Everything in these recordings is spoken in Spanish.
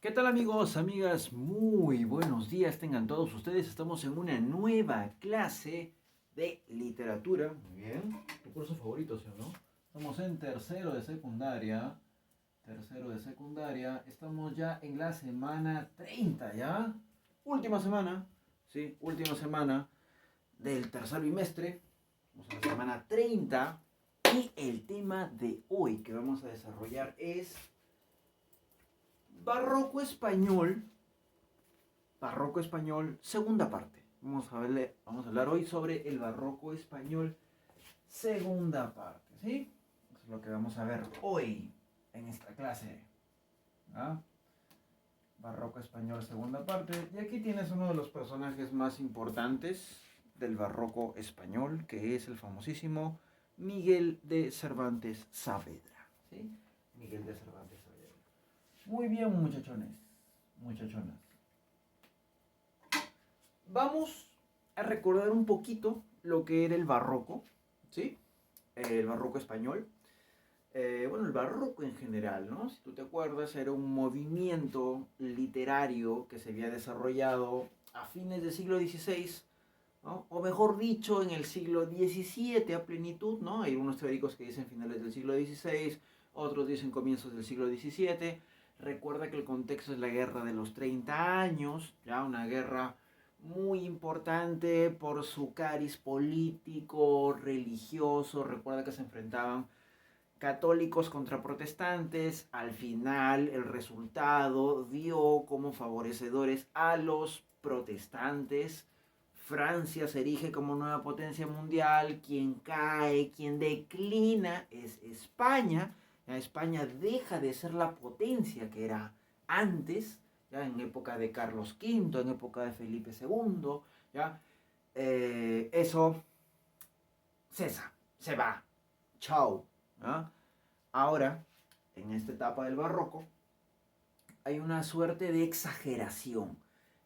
¿Qué tal amigos, amigas? Muy buenos días tengan todos ustedes. Estamos en una nueva clase de literatura. Muy bien. ¿Tu curso favorito, sí o no? Estamos en tercero de secundaria. Tercero de secundaria. Estamos ya en la semana 30, ¿ya? Última semana. Sí, última semana del tercer bimestre. Vamos a la semana 30. Y el tema de hoy que vamos a desarrollar es Barroco Español. Barroco español, segunda parte. Vamos a hablar hoy sobre el barroco español, segunda parte, ¿sí? Eso es lo que vamos a ver hoy en esta clase. ¿Ah? Barroco español, segunda parte. Y aquí tienes uno de los personajes más importantes del barroco español, que es el famosísimo Miguel de Cervantes Saavedra, ¿sí? Miguel de Cervantes Saavedra. Muy bien, muchachones, muchachonas. Vamos a recordar un poquito lo que era el barroco, ¿sí? El barroco español. Bueno, el barroco en general, ¿no? Si tú te acuerdas, era un movimiento literario que se había desarrollado a fines del siglo XVI, ¿no? O mejor dicho, en el siglo XVII a plenitud, ¿no? Hay unos teóricos que dicen finales del siglo XVI, otros dicen comienzos del siglo XVII. Recuerda que el contexto es la guerra de los 30 años, ya una guerra muy importante por su cariz político, religioso. Recuerda que se enfrentaban católicos contra protestantes. Al final el resultado dio como favorecedores a los protestantes. Francia se erige como nueva potencia mundial. Quien cae, quien declina es España. Ya España deja de ser la potencia que era antes, ya en época de Carlos V, en época de Felipe II. ¿Ya? Eso cesa, se va. Chao. ¿Ah? Ahora, en esta etapa del barroco, hay una suerte de exageración.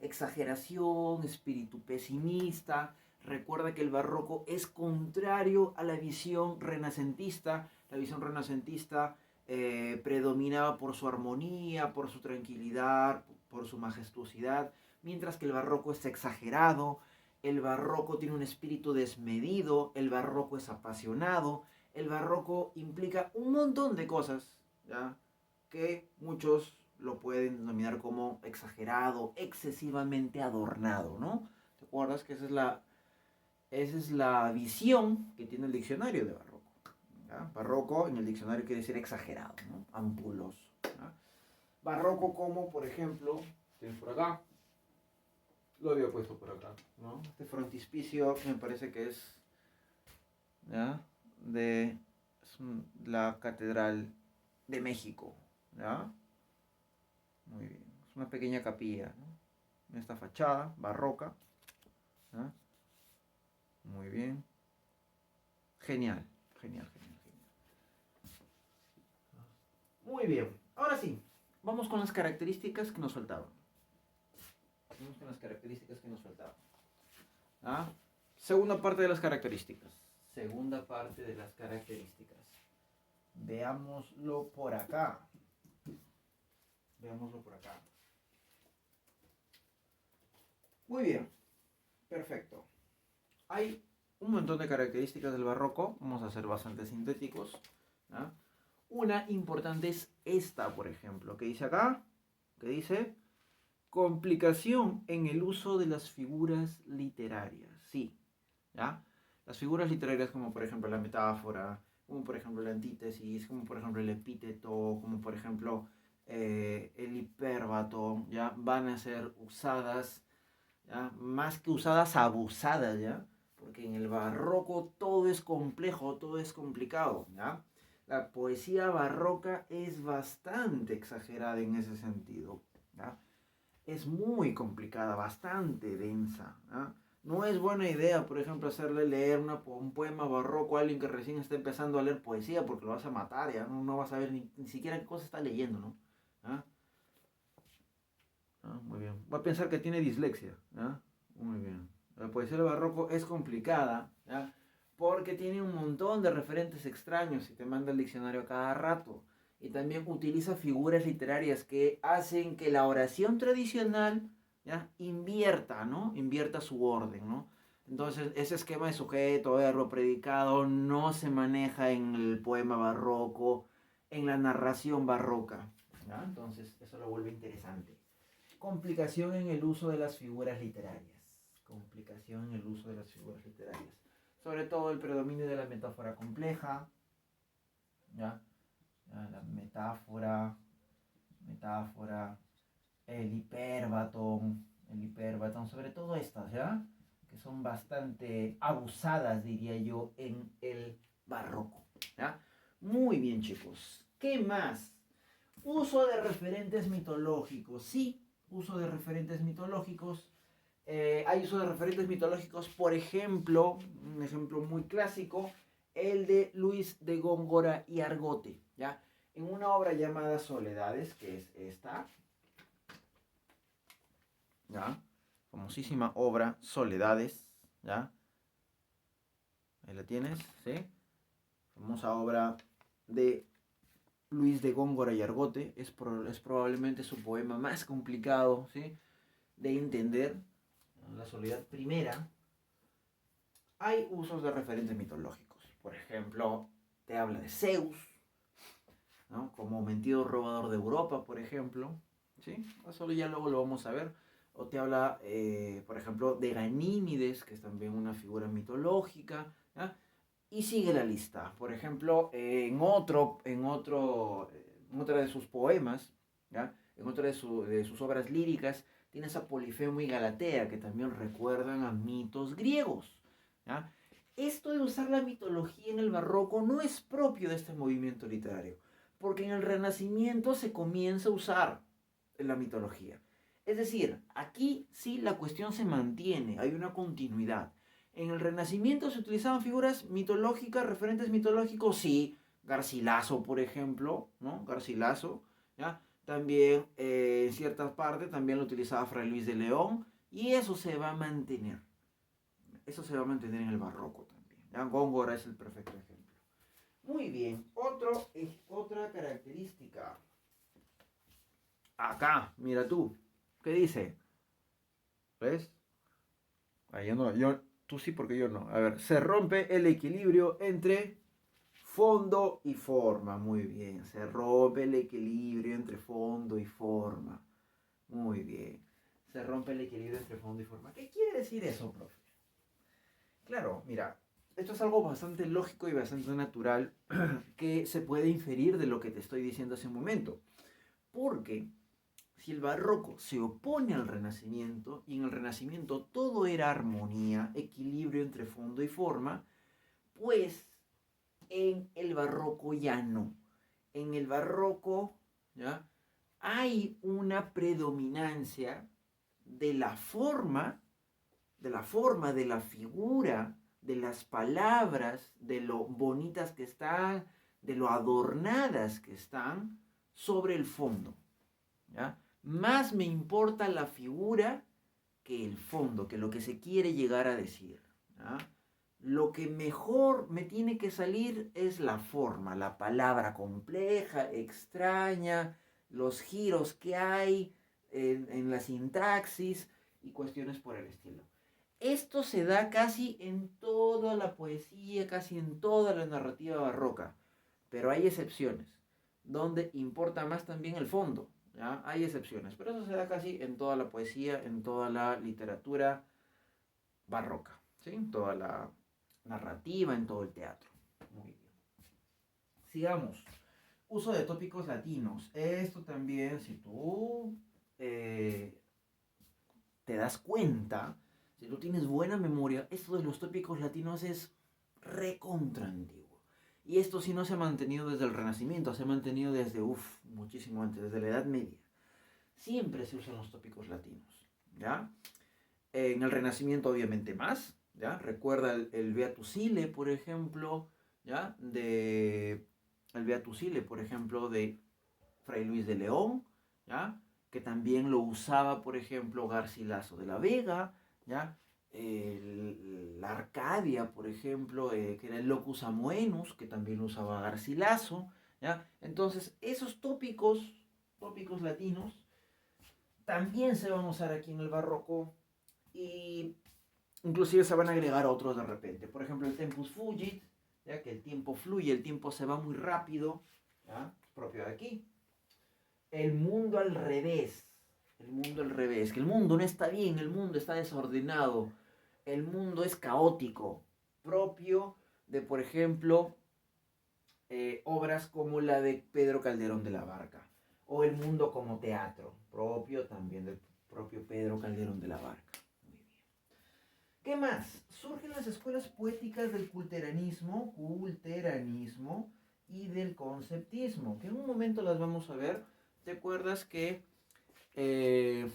Exageración, espíritu pesimista. Recuerda que el barroco es contrario a la visión renacentista. La visión renacentista predominaba por su armonía, por su tranquilidad, por su majestuosidad, mientras que el barroco es exagerado. El barroco tiene un espíritu desmedido, el barroco es apasionado, el barroco implica un montón de cosas, ¿ya? Que muchos lo pueden denominar como exagerado, excesivamente adornado, ¿no? ¿Te acuerdas que esa es la visión que tiene el diccionario de barroco? ¿Ya? Barroco en el diccionario quiere decir exagerado, ¿no? Ampuloso. ¿Ya? Barroco como, por ejemplo, tienes por acá, lo había puesto por acá, ¿no? Este frontispicio me parece que es, ¿ya? La Catedral de México, ¿ya? Muy bien. Es una pequeña capilla, ¿no? En esta fachada barroca, ¿ya? Muy bien. Genial, genial, genial, genial. Muy bien. Ahora sí, vamos con las características que nos faltaban. Vamos con las características que nos faltaban. ¿Ah? Segunda parte de las características. Segunda parte de las características. Veámoslo por acá. Veámoslo por acá. Muy bien. Perfecto. Hay un montón de características del barroco. Vamos a ser bastante sintéticos. ¿Ah? Una importante es esta, por ejemplo, que dice acá, que dice complicación en el uso de las figuras literarias. Sí, ¿ya? Las figuras literarias como por ejemplo la metáfora, como por ejemplo la antítesis, como por ejemplo el epíteto, como por ejemplo el hipérbato, ¿ya? Van a ser usadas, ¿ya? Más que usadas, abusadas, ¿ya? Porque en el barroco todo es complejo, todo es complicado, ¿ya? La poesía barroca es bastante exagerada en ese sentido, ¿ya? Es muy complicada, bastante densa, ¿ya? No es buena idea, por ejemplo, hacerle leer un poema barroco a alguien que recién está empezando a leer poesía porque lo vas a matar, ¿ya? No vas a ver ni siquiera qué cosa está leyendo, ¿no? ¿Ah? Ah, muy bien. Va a pensar que tiene dislexia, ¿ya? Muy bien. La poesía del barroco es complicada, ¿ya? Porque tiene un montón de referentes extraños y te manda el diccionario a cada rato. y también utiliza figuras literarias que hacen que la oración tradicional, ¿ya?, invierta, ¿no? Invierta su orden, ¿no? Entonces, ese esquema de sujeto, verbo, predicado no se maneja en el poema barroco, en la narración barroca, ¿ya? Entonces, eso lo vuelve interesante. Complicación en el uso de las figuras literarias. Complicación en el uso de las figuras literarias. Sobre todo el predominio de la metáfora compleja, ¿ya? La metáfora, el hiperbatón, sobre todo estas, ¿ya? Que son bastante abusadas, diría yo, en el barroco, ¿ya? Muy bien, chicos. ¿Qué más? Uso de referentes mitológicos. Sí, uso de referentes mitológicos. Hay uso de referentes mitológicos, por ejemplo, un ejemplo muy clásico, el de Luis de Góngora y Argote, ¿ya? En una obra llamada Soledades, que es esta, ¿ya? Famosísima obra, Soledades, ¿ya? Ahí la tienes, ¿sí? Famosa obra de Luis de Góngora y Argote, es probablemente su poema más complicado, ¿sí?, de entender. La soledad primera. Hay usos de referentes mitológicos. Por ejemplo, te habla de Zeus, ¿no?, como mentido robador de Europa, por ejemplo, ¿sí? Eso ya luego lo vamos a ver. O te habla, por ejemplo, de Ganímides, que es también una figura mitológica, ¿ya? Y sigue la lista. Por ejemplo, en otra de sus poemas, ¿ya?, en otra de sus obras líricas, tienes a Polifemo y Galatea, que también recuerdan a mitos griegos, ¿ya? Esto de usar la mitología en el barroco no es propio de este movimiento literario, porque en el Renacimiento se comienza a usar la mitología. Es decir, aquí sí la cuestión se mantiene, hay una continuidad. En el Renacimiento se utilizaban figuras mitológicas, referentes mitológicos, sí, Garcilaso, por ejemplo, ¿no? Garcilaso, ¿ya? También, en ciertas partes, también lo utilizaba Fray Luis de León, y eso se va a mantener. Eso se va a mantener en el barroco también, ¿ya? Góngora es el perfecto ejemplo. Muy bien, otra característica. Acá, mira tú, ¿qué dice? ¿Ves? Ahí yo no, tú sí, porque yo no. A ver, se rompe el equilibrio entre fondo y forma. Muy bien, se rompe el equilibrio entre fondo y forma. Muy bien, se rompe el equilibrio entre fondo y forma. ¿Qué quiere decir eso, profe? Claro, mira, esto es algo bastante lógico y bastante natural que se puede inferir de lo que te estoy diciendo hace un momento. Porque si el barroco se opone al renacimiento, y en el renacimiento todo era armonía, equilibrio entre fondo y forma, pues en el barroco ya no. En el barroco, ¿ya?, hay una predominancia de la forma, de la figura, de las palabras, de lo bonitas que están, de lo adornadas que están, sobre el fondo, ¿ya? Más me importa la figura que el fondo, que lo que se quiere llegar a decir, ¿ya? Lo que mejor me tiene que salir es la forma, la palabra compleja, extraña, los giros que hay en la sintaxis y cuestiones por el estilo. Esto se da casi en toda la poesía, casi en toda la narrativa barroca, pero hay excepciones, donde importa más también el fondo, ¿ya? Hay excepciones, pero eso se da casi en toda la poesía, en toda la literatura barroca, ¿sí? En toda la narrativa, en todo el teatro. Muy bien. Sigamos. Uso de tópicos latinos. Esto también, si tú te das cuenta, si tú tienes buena memoria, esto de los tópicos latinos es recontra antiguo. Y esto sí no se ha mantenido desde el Renacimiento, se ha mantenido desde, muchísimo antes, desde la Edad Media. Siempre se usan los tópicos latinos, ¿ya? En el Renacimiento obviamente más, ¿ya? Recuerda el Beatus Ille, por ejemplo, ¿ya? El Beatus Ille, por ejemplo, de Fray Luis de León, ¿ya?, que también lo usaba, por ejemplo, Garcilaso de la Vega, ¿ya? La Arcadia, por ejemplo, que era el Locus Amoenus, que también lo usaba Garcilaso, ¿ya? Entonces, esos tópicos latinos, también se van a usar aquí en el barroco y inclusive se van a agregar otros de repente. Por ejemplo, el tempus fugit, ya que el tiempo fluye, el tiempo se va muy rápido, ¿ya? Propio de aquí. El mundo al revés, que el mundo no está bien, el mundo está desordenado, el mundo es caótico, propio de, por ejemplo, obras como la de Pedro Calderón de la Barca, o El mundo como teatro, propio también del propio Pedro Calderón de la Barca. Muy bien. ¿Qué más? Surgen las escuelas poéticas del culteranismo y del conceptismo, que en un momento las vamos a ver. ¿Te acuerdas que eh,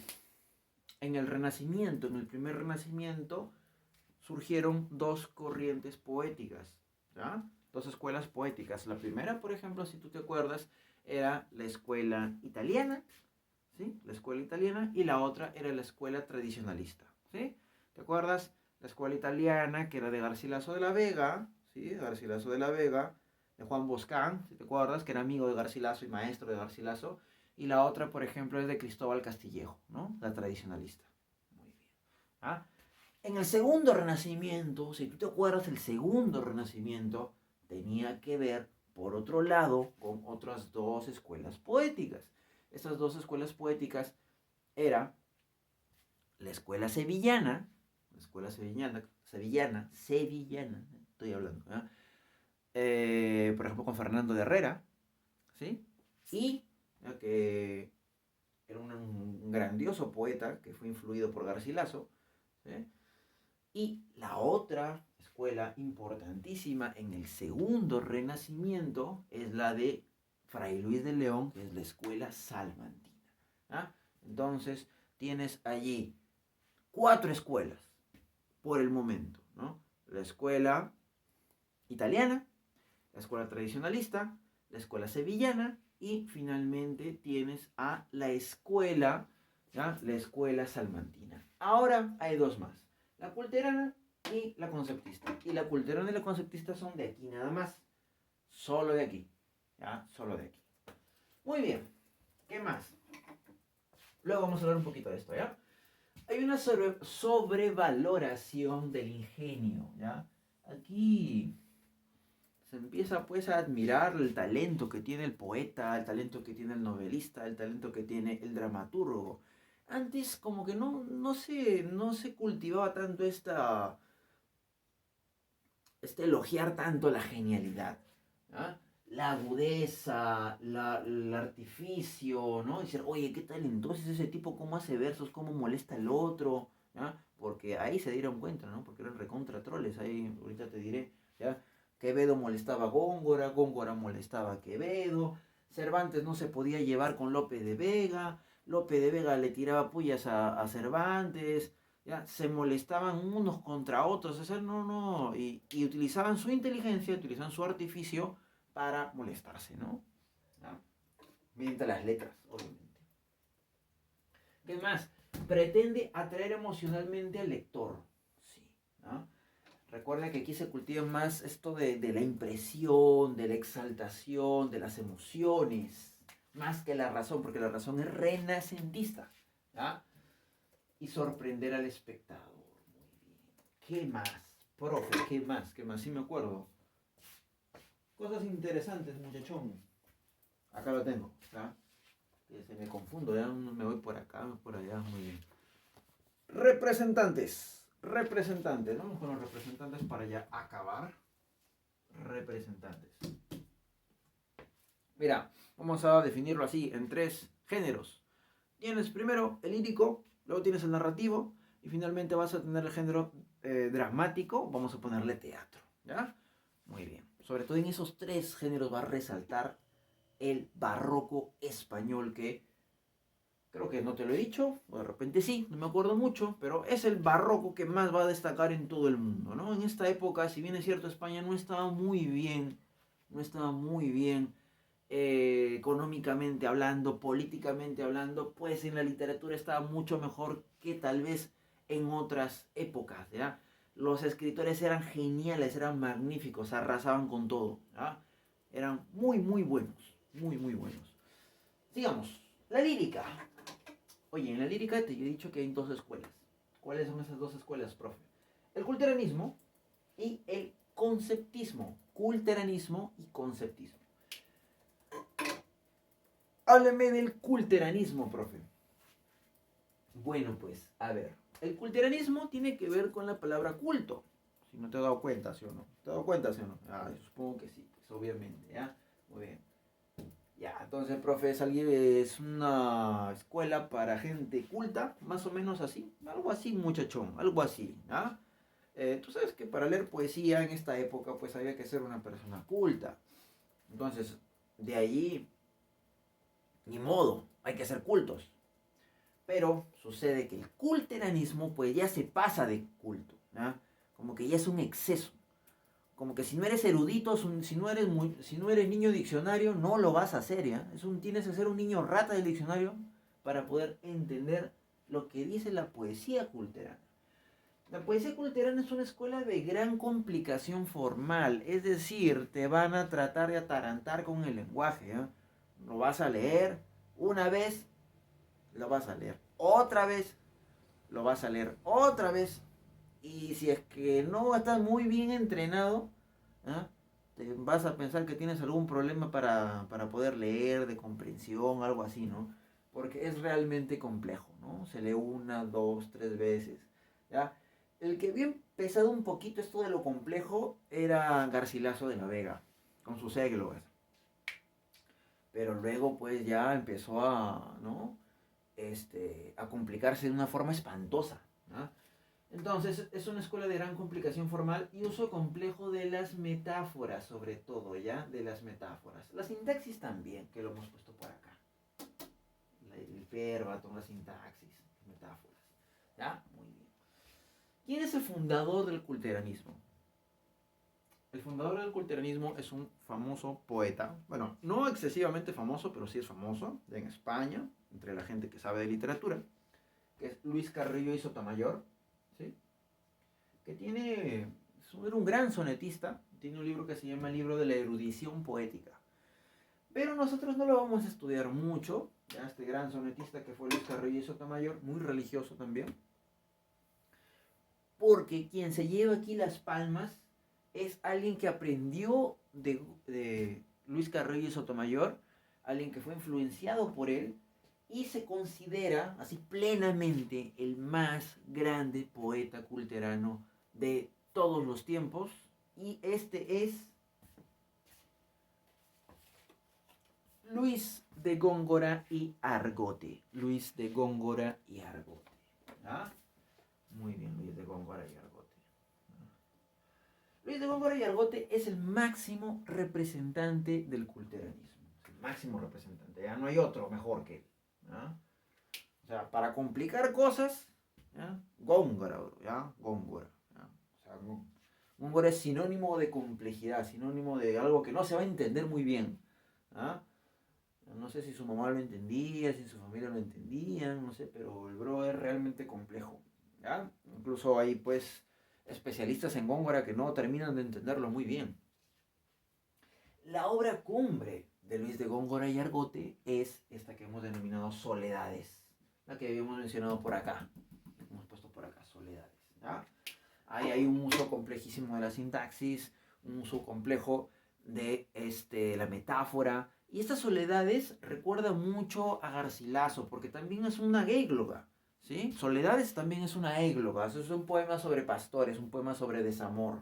en el Renacimiento, en el primer Renacimiento, surgieron dos corrientes poéticas, ¿ya? Dos escuelas poéticas. La primera, por ejemplo, si tú te acuerdas, era la escuela italiana, ¿sí? La escuela italiana, y la otra era la escuela tradicionalista, ¿sí? ¿Te acuerdas? La escuela italiana, que era de Garcilaso de la Vega, ¿sí? Garcilaso de la Vega, de Juan Boscán, si te acuerdas, que era amigo de Garcilaso y maestro de Garcilaso, y la otra, por ejemplo, es de Cristóbal Castillejo, ¿no? La tradicionalista. Muy bien. ¿Ah? En el segundo renacimiento, si tú te acuerdas, el segundo renacimiento tenía que ver, por otro lado, con otras dos escuelas poéticas. Estas dos escuelas poéticas eran la escuela sevillana, estoy hablando, por ejemplo, con Fernando de Herrera, ¿sí? Y que era un grandioso poeta que fue influido por Garcilaso, ¿sí? Y la otra escuela importantísima en el segundo renacimiento es la de Fray Luis de León, que es la escuela salmantina. ¿Ah? Entonces tienes allí cuatro escuelas por el momento, ¿no? La escuela italiana, la escuela tradicionalista, la escuela sevillana y finalmente tienes a la escuela, ¿ya? La escuela salmantina. Ahora hay dos más, la culterana y la conceptista. Y la culterana y la conceptista son de aquí nada más, solo de aquí, ¿ya? Solo de aquí. Muy bien, ¿qué más? Luego vamos a hablar un poquito de esto, ¿ya? Hay una sobrevaloración del ingenio, ¿ya? Aquí se empieza pues a admirar el talento que tiene el poeta, el talento que tiene el novelista, el talento que tiene el dramaturgo. Antes como que no se cultivaba tanto este elogiar tanto la genialidad, ¿ah? La agudeza, el artificio, ¿no? Decir, oye, qué talentoso es ese tipo, cómo hace versos, cómo molesta al otro, ¿ya? Porque ahí se dieron cuenta, ¿no? Porque eran recontra troles, ahí ahorita te diré, ¿ya? Quevedo molestaba a Góngora, Góngora molestaba a Quevedo, Cervantes no se podía llevar con Lope de Vega, Lope de Vega le tiraba pullas a Cervantes, ¿ya? Se molestaban unos contra otros, o sea, y utilizaban su inteligencia, utilizaban su artificio para molestarse, ¿no? ¿Ya? Mediante las letras, obviamente. ¿Qué más? Pretende atraer emocionalmente al lector, sí, ¿no? Recuerda que aquí se cultiva más esto de la impresión, de la exaltación, de las emociones, más que la razón, porque la razón es renacentista, ¿ya? Y sorprender al espectador. Muy bien. ¿Qué más? Profe, ¿qué más? ¿Qué más? Sí me acuerdo. Cosas interesantes, muchachón. Acá lo tengo, ¿ya? Se me confundo, ya me voy por acá, me voy por allá, muy bien. Representantes, vamos con los representantes para ya acabar. Representantes. Mira, vamos a definirlo así, en tres géneros. Tienes primero el lírico, luego tienes el narrativo y finalmente vas a tener el género dramático, vamos a ponerle teatro, ¿ya? Muy bien. Sobre todo en esos tres géneros va a resaltar el barroco español, que creo que no te lo he dicho, o de repente sí, no me acuerdo mucho, pero es el barroco que más va a destacar en todo el mundo, ¿no? En esta época, si bien es cierto, España no estaba muy bien, económicamente hablando, políticamente hablando, pues en la literatura estaba mucho mejor que tal vez en otras épocas, ¿ya? Los escritores eran geniales, eran magníficos, arrasaban con todo, ¿ya? Eran muy, muy buenos. Muy, muy buenos. Sigamos. La lírica. Oye, en la lírica te he dicho que hay dos escuelas. ¿Cuáles son esas dos escuelas, profe? El culteranismo y el conceptismo. Culteranismo y conceptismo. Háblame del culteranismo, profe. Bueno, pues, a ver. El culteranismo tiene que ver con la palabra culto. Si no te has dado cuenta, ¿sí o no? ¿Te has dado cuenta, sí o no? Ah, supongo que sí, pues obviamente, ¿ya? Muy bien. Ya, entonces, profe, es una escuela para gente culta, más o menos así. Algo así, muchachón, algo así, ¿ah? Tú sabes que para leer poesía en esta época, pues había que ser una persona culta. Entonces, de allí, ni modo, hay que ser cultos. Pero sucede que el culteranismo pues ya se pasa de culto, ¿ya? Como que ya es un exceso. Como que si no eres erudito, si no eres niño diccionario, no lo vas a hacer, ¿ya? Tienes que ser un niño rata del diccionario para poder entender lo que dice la poesía culterana. La poesía culterana es una escuela de gran complicación formal, es decir, te van a tratar de atarantar con el lenguaje, ¿ya? Lo vas a leer una vez, lo vas a leer otra vez, lo vas a leer otra vez. Y si es que no estás muy bien entrenado, ¿ah? Te vas a pensar que tienes algún problema para poder leer, de comprensión, algo así, ¿no? Porque es realmente complejo, ¿no? Se lee una, dos, tres veces, ¿ya? El que había empezado un poquito esto de lo complejo era Garcilaso de la Vega, con sus églogas. Pero luego pues ya empezó a, ¿no? A complicarse de una forma espantosa, ¿no? Entonces, es una escuela de gran complicación formal y uso complejo de las metáforas, sobre todo, ¿ya? De las metáforas. La sintaxis también, que lo hemos puesto por acá. El verbatim, la sintaxis, metáforas. ¿Ya? Muy bien. ¿Quién es el fundador del culteranismo? El fundador del culteranismo es un famoso poeta, bueno, no excesivamente famoso, pero sí es famoso, en España, entre la gente que sabe de literatura, que es Luis Carrillo y Sotomayor, ¿sí? Que era un gran sonetista, tiene un libro que se llama el libro de la erudición poética. Pero nosotros no lo vamos a estudiar mucho, ya este gran sonetista que fue Luis Carrillo Sotomayor, muy religioso también, porque quien se lleva aquí las palmas es alguien que aprendió de Luis Carrillo Sotomayor, alguien que fue influenciado por él y se considera así plenamente el más grande poeta culterano de todos los tiempos, y este es Luis de Góngora y Argote. Luis de Góngora y Argote. ¿Ah? Muy bien, Luis de Góngora y Argote. Luis de Góngora y Argote es el máximo representante del culteranismo. El máximo representante. Ya no hay otro mejor que él. ¿Ah? O sea, para complicar cosas, ¿ya? Góngora, ¿ya? Góngora. ¿Ya? O sea, Góngora es sinónimo de complejidad, sinónimo de algo que no se va a entender muy bien. ¿Ah? No sé si su mamá lo entendía, si su familia lo entendía, no sé, pero el bro es realmente complejo. ¿Ya? Incluso hay pues especialistas en Góngora que no terminan de entenderlo muy bien. La obra cumbre de Luis de Góngora y Argote es esta que hemos denominado Soledades, la que habíamos mencionado por acá. Hemos puesto por acá Soledades. ¿Ya? Ahí hay un uso complejísimo de la sintaxis, un uso complejo de la metáfora. Y estas Soledades recuerda mucho a Garcilaso, porque también es una égloga. ¿Sí? Soledades también es una égloga. Es un poema sobre pastores, un poema sobre desamor.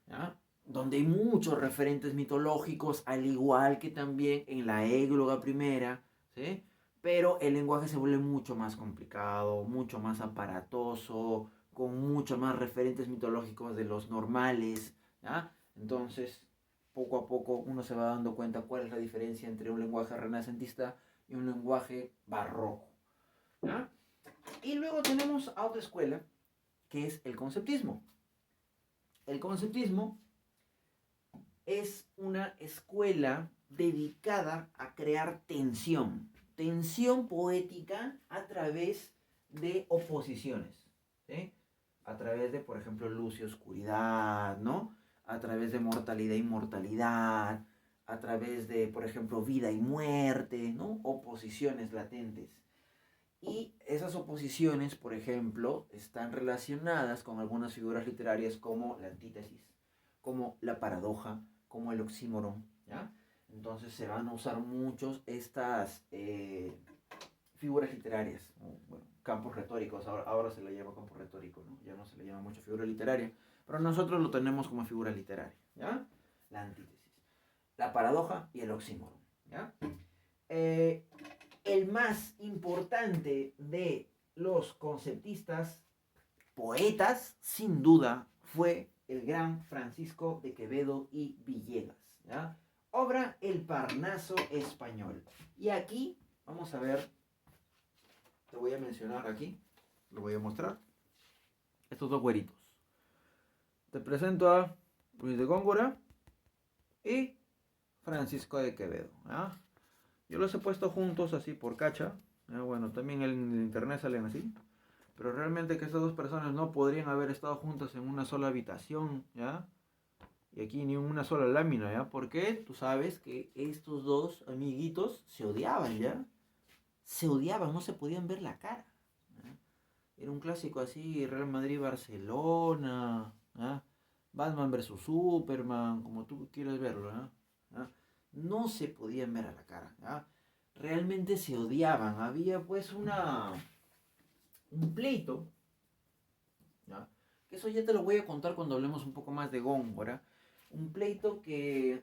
¿Ya? Donde hay muchos referentes mitológicos, al igual que también en la égloga primera, ¿sí? Pero el lenguaje se vuelve mucho más complicado, mucho más aparatoso, con muchos más referentes mitológicos de los normales, ¿ya? Entonces, poco a poco uno se va dando cuenta cuál es la diferencia entre un lenguaje renacentista y un lenguaje barroco, ¿ya? Y luego tenemos a otra escuela, que es el conceptismo. El conceptismo es una escuela dedicada a crear tensión, tensión poética a través de oposiciones, ¿sí? A través de, por ejemplo, luz y oscuridad, ¿no? A través de mortalidad e inmortalidad, a través de, por ejemplo, vida y muerte, ¿no? Oposiciones latentes. Y esas oposiciones, por ejemplo, están relacionadas con algunas figuras literarias como la antítesis, como la paradoja, como el oxímoron, ¿ya? Entonces se van a usar muchos estas figuras literarias, o, bueno, campos retóricos, ahora se le llama campo retórico, ¿no? Ya no se le llama mucho figura literaria, pero nosotros lo tenemos como figura literaria, ¿ya? La antítesis, la paradoja y el oxímoron, ¿ya? Eh, el más importante de los conceptistas, poetas, sin duda, fue el gran Francisco de Quevedo y Villegas, ¿ya? Obra El Parnaso Español. Y aquí, vamos a ver, te voy a mencionar aquí, lo voy a mostrar, estos dos güeritos. Te presento a Luis de Góngora y Francisco de Quevedo, ¿ya? Yo los he puesto juntos así por cacha. Bueno, también en el internet salen así. Pero realmente que estas dos personas no podrían haber estado juntas en una sola habitación, ¿ya? Y aquí ni una sola lámina, ¿ya? Porque tú sabes que estos dos amiguitos se odiaban, ¿ya? Se odiaban, no se podían ver la cara, ¿ya? Era un clásico así, Real Madrid-Barcelona, ¿ya? Batman versus Superman, como tú quieras verlo, ¿ya? ¿Ya? No se podían ver a la cara, ¿ya? Realmente se odiaban, había pues un pleito, ¿ya? Que eso ya te lo voy a contar cuando hablemos un poco más de Góngora. Un pleito que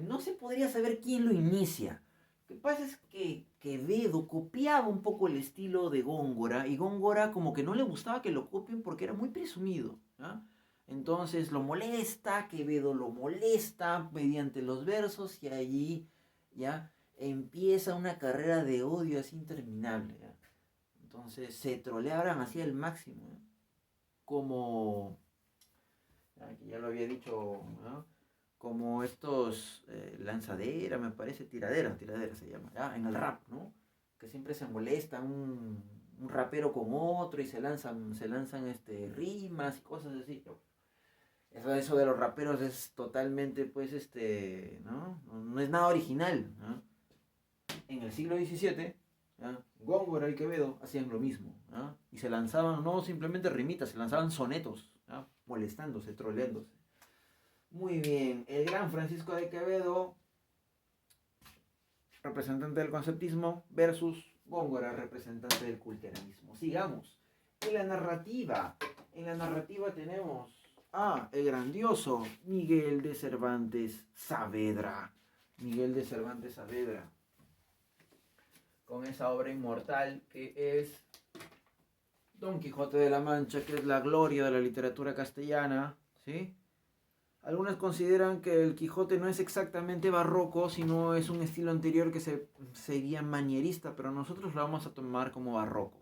no se podría saber quién lo inicia. Lo que pasa es que Quevedo copiaba un poco el estilo de Góngora y Góngora como que no le gustaba que lo copien porque era muy presumido, ¿ya? Entonces lo molesta, Quevedo lo molesta mediante los versos y allí ya empieza una carrera de odio así interminable, ¿ya? Entonces se troleaban así al máximo, ¿no? Como, aquí ya lo había dicho, ¿no? Como estos lanzadera, me parece, tiradera se llama, ¿ya? En el rap, ¿no? Que siempre se molesta un rapero con otro y se lanzan rimas y cosas así. Eso de los raperos es totalmente, pues, ¿no? No es nada original, ¿no? En el siglo XVII, ¿ya? Góngora y Quevedo hacían lo mismo, ¿ya? Y se lanzaban no simplemente rimitas, se lanzaban sonetos, ¿ya? Molestándose, troleándose. Muy bien, el gran Francisco de Quevedo, representante del conceptismo, versus Góngora, representante del culteranismo. Sigamos. En la narrativa tenemos a el grandioso Miguel de Cervantes Saavedra. Miguel de Cervantes Saavedra, con esa obra inmortal que es Don Quijote de la Mancha, que es la gloria de la literatura castellana, ¿sí? Algunos consideran que el Quijote no es exactamente barroco, sino es un estilo anterior que se seguía manierista, pero nosotros lo vamos a tomar como barroco,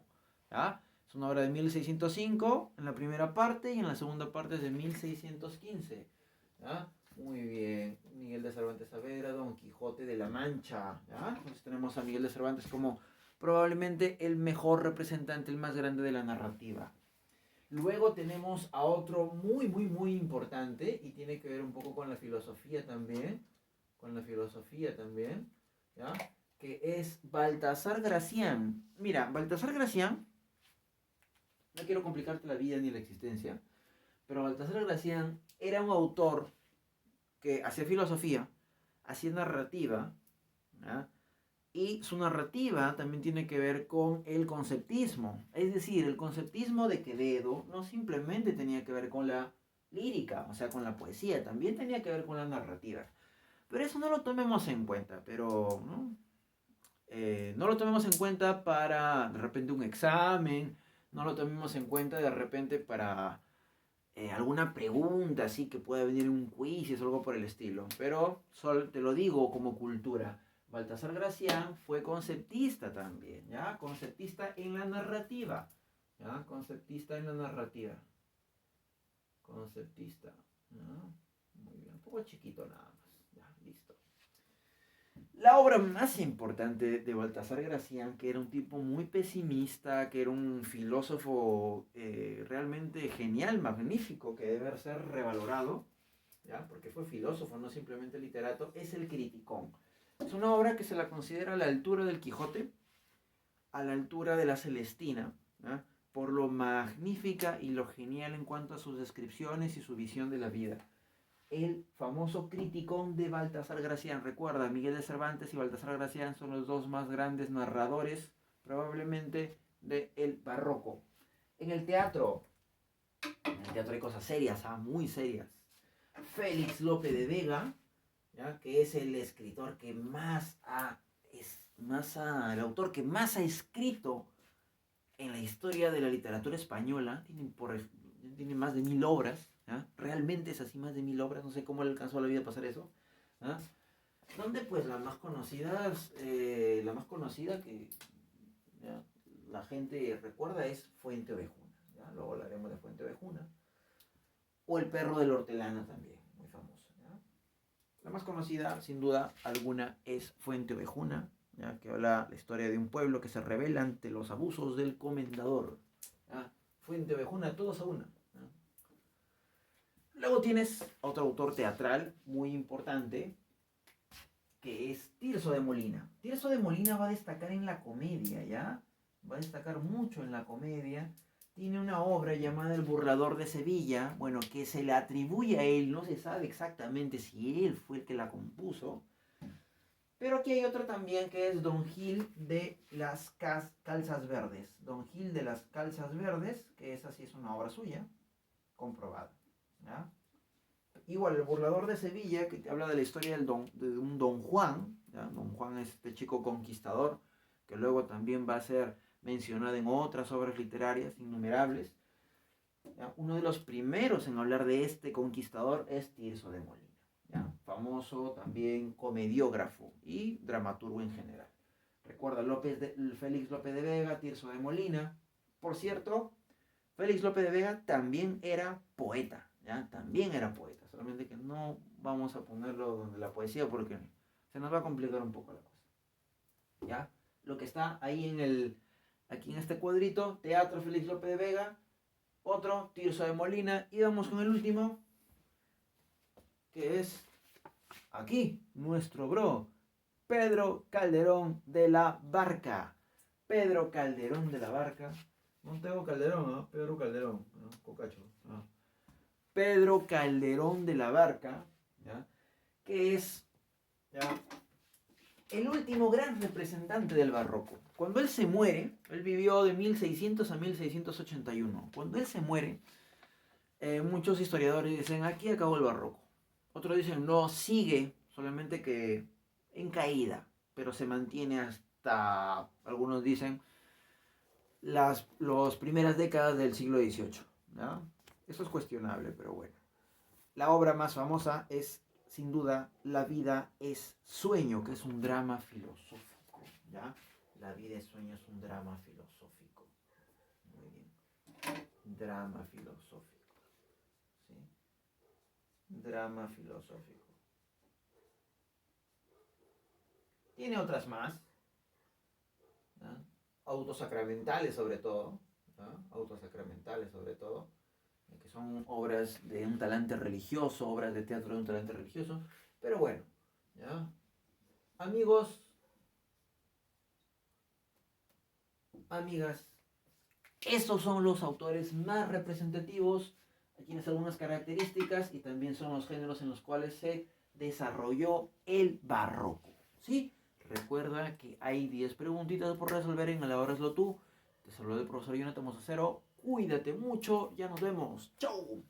¿ya? Es una obra de 1605 en la primera parte y en la segunda parte es de 1615, ¿ya? Muy bien, Miguel de Cervantes Saavedra, Don Quijote de la Mancha, ¿ya? Entonces tenemos a Miguel de Cervantes como probablemente el mejor representante, el más grande de la narrativa. Luego tenemos a otro muy, muy, muy importante y tiene que ver un poco con la filosofía también, ¿ya? Que es Baltasar Gracián. Mira, Baltasar Gracián, no quiero complicarte la vida ni la existencia, pero Baltasar Gracián era un autor que hacía filosofía, hacía narrativa, ¿ya? Y su narrativa también tiene que ver con el conceptismo. Es decir, el conceptismo de Quevedo no simplemente tenía que ver con la lírica, o sea, con la poesía, también tenía que ver con la narrativa. Pero eso no lo tomemos en cuenta, pero ¿no? No lo tomemos en cuenta para de repente un examen, no lo tomemos en cuenta de repente para alguna pregunta así que pueda venir en un quiz o algo por el estilo. Pero solo te lo digo como cultura. Baltasar Gracián fue conceptista también, ¿ya? Conceptista en la narrativa, ¿ya? Conceptista en la narrativa. Conceptista, ¿no? Muy bien, un poco chiquito nada más, ya, listo. La obra más importante de Baltasar Gracián, que era un tipo muy pesimista, que era un filósofo realmente genial, magnífico, que debe ser revalorado, ¿ya? Porque fue filósofo, no simplemente literato, es el Criticón. Es una obra que se la considera a la altura del Quijote, a la altura de la Celestina, ¿ya? Por lo magnífica y lo genial en cuanto a sus descripciones y su visión de la vida. El famoso Criticón de Baltasar Gracián. Recuerda, Miguel de Cervantes y Baltasar Gracián son los dos más grandes narradores, probablemente, del barroco. En el teatro hay cosas serias, muy serias. Félix Lope de Vega, ¿ya? Que es el escritor que el autor que más ha escrito en la historia de la literatura española. Tiene más de 1000 obras, ¿ya? Realmente es así, más de 1000 obras. No sé cómo le alcanzó a la vida a pasar eso, ¿ya? Donde pues la más conocida que, ¿ya?, la gente recuerda es Fuente Ovejuna, ¿ya? Luego hablaremos de Fuente Ovejuna. O El perro del hortelano también, muy famoso, ¿ya? La más conocida, sin duda alguna, es Fuente Ovejuna, ¿ya? Que habla la historia de un pueblo que se rebela ante los abusos del comendador, ¿ya? Fuente Ovejuna, todos a una, ¿ya? Luego tienes otro autor teatral muy importante, que es Tirso de Molina. Tirso de Molina va a destacar en la comedia, ¿ya? Va a destacar mucho en la comedia. Tiene una obra llamada El burlador de Sevilla, bueno, que se le atribuye a él, no se sabe exactamente si él fue el que la compuso, pero aquí hay otra también que es Don Gil de las Calzas Verdes. Don Gil de las Calzas Verdes, que esa sí es una obra suya, comprobada, ¿ya? Igual, El burlador de Sevilla, que te habla de la historia de un Don Juan, ¿ya? Don Juan es este chico conquistador, que luego también va a ser mencionado en otras obras literarias innumerables, ¿ya? Uno de los primeros en hablar de este conquistador es Tirso de Molina, ¿ya? Famoso también comediógrafo y dramaturgo en general. Recuerda, Félix López de Vega, Tirso de Molina. Por cierto, Félix López de Vega también era poeta, ¿ya? También era poeta, solamente que no vamos a ponerlo donde la poesía porque se nos va a complicar un poco la cosa, ¿ya? Lo que está ahí aquí en este cuadrito, teatro Félix López de Vega, otro Tirso de Molina, y vamos con el último, que es aquí, nuestro bro, Pedro Calderón de la Barca. Pedro Calderón de la Barca. No tengo Calderón, ¿no? Pedro Calderón, ¿no? Cocacho. ¿No? Pedro Calderón de la Barca, ¿ya? Que es, ¿ya?, el último gran representante del barroco. Cuando él se muere, él vivió de 1600 a 1681. Cuando él se muere, muchos historiadores dicen, aquí acabó el barroco. Otros dicen, no, sigue, solamente que en caída, pero se mantiene hasta, algunos dicen, las primeras décadas del siglo XVIII, ¿no? Eso es cuestionable, pero bueno. La obra más famosa es, sin duda, La vida es sueño, que es un drama filosófico, ¿ya? La vida es sueño es un drama filosófico. Muy bien. Drama filosófico, ¿sí? Drama filosófico. Tiene otras más, ¿no? Autosacramentales sobre todo, ¿no? Autosacramentales sobre todo, que son obras de un talante religioso, obras de teatro de un talante religioso, pero bueno, ¿ya? Amigos, amigas, estos son los autores más representativos, tienes algunas características y también son los géneros en los cuales se desarrolló el barroco, ¿sí? Recuerda que hay 10 preguntitas por resolver en Elabóraslo tú. Te saludo el profesor Jonathan Mosacero. Cuídate mucho, ya nos vemos. ¡Chau!